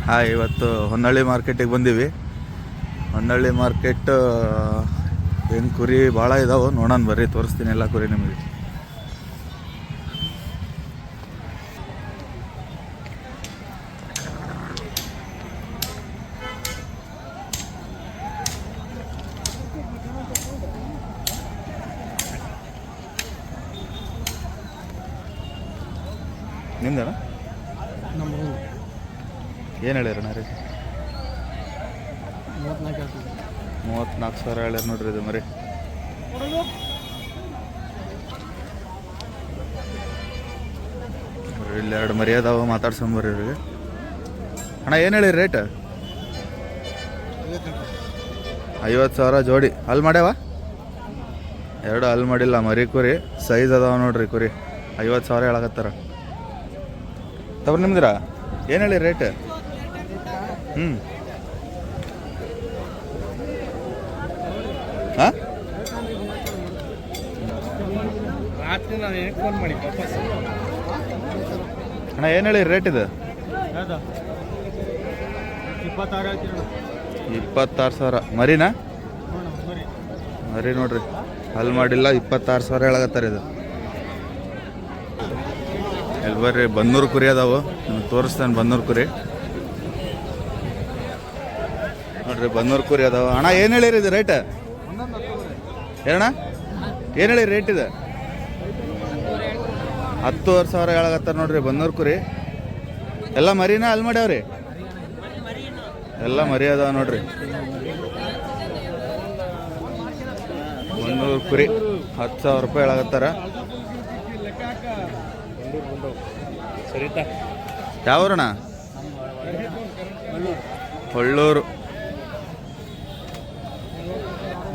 ಹಾಂ, ಇವತ್ತು ಹೊನ್ನಳ್ಳಿ ಮಾರ್ಕೆಟಿಗೆ ಬಂದೀವಿ. ಹೊನ್ನಳ್ಳಿ ಮಾರ್ಕೆಟ್ ಏನು ಕುರಿ ಭಾಳ ಇದಾವೆ, ನೋಡೋಣ ಬರ್ರಿ, ತೋರಿಸ್ತೀನಿ ಎಲ್ಲ ಕುರಿ ನಿಮಗೆ. ನಿಮ್ದಣ್ಣ ಏನು ಹೇಳ್ಯಾರಣ್ಣ ರೀ? 34 ಸಾವಿರ ಹೇಳ್ಯಾರ ನೋಡ್ರಿ. ಇದು ಮರಿ ಇಲ್ಲಿ 2 ಮರಿ ಅದಾವ, ಮಾತಾಡ್ಸಂಬರ್ರಿ ಇವ್ರಿಗೆ. ಅಣ್ಣ ಏನು ಹೇಳಿರಿ ರೇಟ್? 50 ಸಾವಿರ ಜೋಡಿ. ಅಲ್ಲಿ ಮಾಡ್ಯಾವ 2 ಅಲ್ಲಿ ಮಾಡಿಲ್ಲ. ಮರಿ ಕುರಿ ಸೈಜ್ ಅದಾವ ನೋಡ್ರಿ ಕುರಿ. 50 ಸಾವಿರ ಹೇಳಕತ್ತಾರ. ತವ್ರ ನಿಮ್ದಿರ ಏನು ಹೇಳಿ ರೇಟ್? ಹಾಂ, ಅಣ್ಣ ಏನು ಹೇಳಿ ರೇಟ್? ಇದು 26 ಸಾವಿರ. ಮರಿನಾ? ಮರಿ ನೋಡ್ರಿ, ಅಲ್ಲಿ ಮಾಡಿಲ್ಲ. 26 ಸಾವಿರ ಹೇಳಕತ್ತಾರೆ. ಇದು ಎಲ್ಲಿ ಬರ್ರಿ, ಬನ್ನೂರು ಕುರಿ ಅದಾವು, ನಿಮ್ಗೆ ತೋರಿಸ್ತಾನೆ. ಬನ್ನೂರು ಕುರಿ ನೋಡ್ರಿ, ಬನ್ನೂರು ಕುರಿ ಅದಾವ. ಅಣ್ಣ ಏನು ಹೇಳಿರಿ ಇದು ರೇಟ್? ಏನಣ್ಣ ಏನು ಹೇಳಿ ರೇಟ್? ಇದೆ 10,000 ಸಾವಿರ ಹೇಳಕತ್ತಾರ ನೋಡ್ರಿ. ಬನ್ನೂರು ಕುರಿ ಎಲ್ಲ ಮರಿನಾ ಅಲ್ಲಿ ಮಾಡ್ಯಾವ್ರಿ? ಎಲ್ಲ ಮರಿ ಅದಾವ ನೋಡ್ರಿ. ಬನ್ನೂರು ಕುರಿ 10,000 ರೂಪಾಯಿ ಹೇಳಕತ್ತಾರ. ಯಾವೂರಣ್ಣ? ಹೊಳ್ಳೂರು.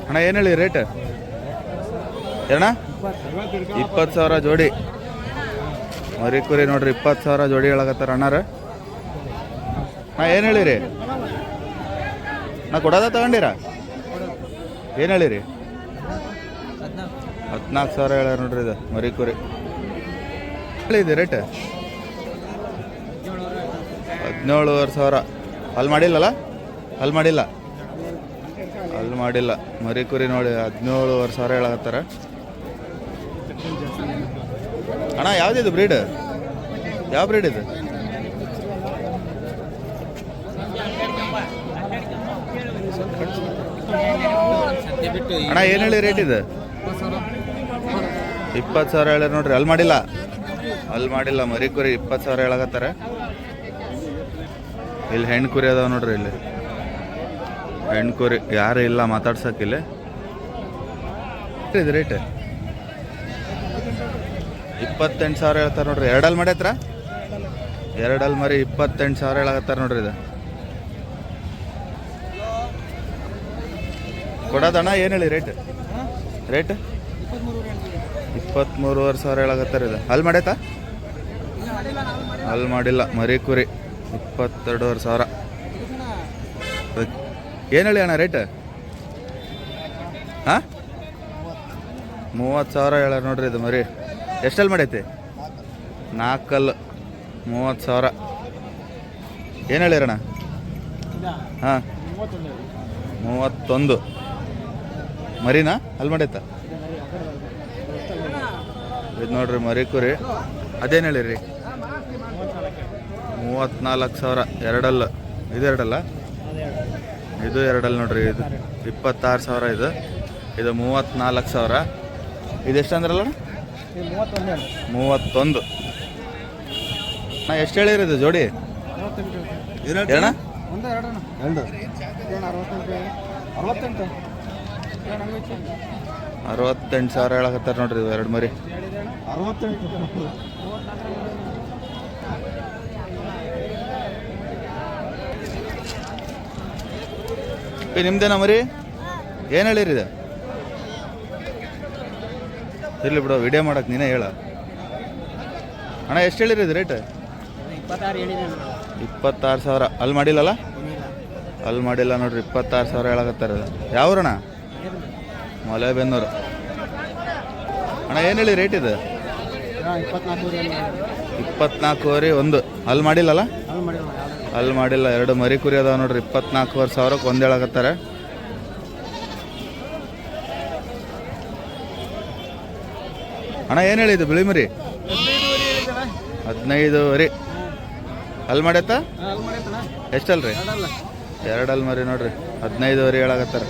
ಅಣ್ಣ ಏನು ಹೇಳಿ ರೇಟ್? ಏನಣ್ಣ? 20 ಸಾವಿರ ಜೋಡಿ. ಮರಿ ಕುರಿ ನೋಡ್ರಿ, 20 ಸಾವಿರ ಜೋಡಿ ಹೇಳಕತ್ತಾರ ಅಣ್ಣಾರ. ಏನು ಹೇಳಿರಿ? ನಾ ಕೊಡೋದ ತಗೊಂಡಿರ? ಏನು ಹೇಳಿರಿ? 14 ಸಾವಿರ ಹೇಳ್ಯಾರ ನೋಡ್ರಿ. ಇದು ಮರಿ ಕುರಿ ಹೇಳಿದೆ ರೇಟ್? 17,500 ಸಾವಿರ. ಅಲ್ಲಿ ಮಾಡಿಲ್ಲಲ್ಲ? ಅಲ್ಲಿ ಮಾಡಿಲ್ಲ, ಅಲ್ಲಿ ಮಾಡಿಲ್ಲ. ಮರಿ ಕುರಿ ನೋಡಿ 17,500 ಸಾವಿರ ಹೇಳಕತ್ತಾರ. ಅಣ್ಣ ಯಾವುದಿದು ಬ್ರೀಡ್? ಯಾವ ಬ್ರೀಡ್ ಇದು? ಅಣ್ಣ ಏನು ಹೇಳಿ ರೇಟ್? ಇದು 20 ಸಾವಿರ ಹೇಳ್ಯಾರ ನೋಡ್ರಿ. ಅಲ್ಲಿ ಮಾಡಿಲ್ಲ, ಅಲ್ಲಿ ಮಾಡಿಲ್ಲ. ಮರಿ ಕುರಿ 20 ಸಾವಿರ ಹೇಳಕತ್ತಾರ. ಇಲ್ಲಿ ಹೆಣ್ಣು ಕುರಿ ಅದಾವ ನೋಡ್ರಿ. ಇಲ್ಲಿ ಹೆಣ್ಣು ಕುರಿ ಯಾರು ಇಲ್ಲ ಮಾತಾಡ್ಸಕ್ಕಿಲ್ಲ. ಇದು ರೇಟ್ 28 ಸಾವಿರ ಹೇಳ್ತಾರೆ ನೋಡ್ರಿ. 2 ಅಲ್ಲಿ ಮಾಡ್ಯತ್ರ? 2 ಅಲ್ಲಿ ಮರಿ 28 ಸಾವಿರ ಹೇಳಕತ್ತಾರ ನೋಡ್ರಿ. ಇದು ಕೊಡೋದಣ್ಣ ಏನು ಹೇಳಿ ರೇಟ್? ರೇಟ್ 23,500 ಸಾವಿರ ಹೇಳಕತ್ತಾರ. ಇದು ಅಲ್ಲಿ ಮಾಡೈತಾ? ಅಲ್ಲಿ ಮಾಡಿಲ್ಲ. ಮರಿ ಕುರಿ 22,500 ಸಾವಿರ. ಏನು ಹೇಳಿ ಅಣ್ಣ ರೇಟ್? ಹಾಂ, 30 ಸಾವಿರ ಹೇಳ್ಯಾರ ನೋಡ್ರಿ. ಇದು ಮರಿ ಎಷ್ಟಲ್ಲಿ ಮಾಡೈತಿ? 4 ಅಲ್ಲಿ 30 ಸಾವಿರ. ಏನು ಹೇಳಿರಣ್ಣ? ಹಾಂ, 31 ಮರಿನಾ? ಅಲ್ಲಿ ಮಾಡೈತಾ? ಇದು ನೋಡ್ರಿ ಮರಿ ಕುರಿ. ಅದೇನು ಹೇಳಿರಿ? 34 ಸಾವಿರ. 2 ಅಲ್ಲ? ಇದು 2 ಅಲ್ಲ? ಇದು 2 ಅಲ್ಲಿ ನೋಡ್ರಿ. ಇದು 26 ಸಾವಿರ. ಇದು 34 ಸಾವಿರ. ಇದು ಎಷ್ಟು ಅಂದ್ರಲ್ಲ? 31. ನಾ ಎಷ್ಟು ಹೇಳಿರಿ ಇದು ಜೋಡಿ? ಏನಣ್ಣ? 68 ಸಾವಿರ ಹೇಳಕತ್ತಾರ ನೋಡ್ರಿ. 2 ಮರಿ 68. ನಿಮ್ದೇನ ಮರಿ? ಏನು ಹೇಳಿರಿ ಇದು? ಇರ್ಲಿ ಬಿಡು, ವಿಡಿಯೋ ಮಾಡಕ್ಕೆ ನೀನೇ ಹೇಳ. ಅಣ್ಣ ಎಷ್ಟು ಹೇಳಿರಿ ಇದು ರೇಟ್? 26 ಸಾವಿರ. ಅಲ್ಲಿ ಮಾಡಿಲ್ಲಲ್ಲ? ಅಲ್ಲಿ ಮಾಡಿಲ್ಲ ನೋಡ್ರಿ. 26 ಸಾವಿರ ಹೇಳಕತ್ತಾರ. ಯಾವ್ರಣ್ಣ? ಮಲೆಬೆನ್ನೂರು. ಅಣ್ಣ ಏನು ಹೇಳಿ ರೇಟ್ ಇದು? 24. 24 ಒಂದು. ಅಲ್ಲಿ ಮಾಡಿಲ್ಲಲ್ಲ? ಅಲ್ಲಿ ಮಾಡಿಲ್ಲ. 2 ಮರಿ ಕುರಿ ಅದಾವ ನೋಡ್ರಿ. 24,000 ಒಂದು ಹೇಳಕತ್ತಾರೆ. ಅಣ್ಣ ಏನು ಹೇಳಿದ್ದು ಬಿಳಿ ಮರಿ? 15 ಅಲ್ಲಿ ಮಾಡೈತಾ? ಎಷ್ಟಲ್ರಿ? 2 ಮರಿ ನೋಡ್ರಿ. 15 ಹೇಳಕತ್ತಾರೆ.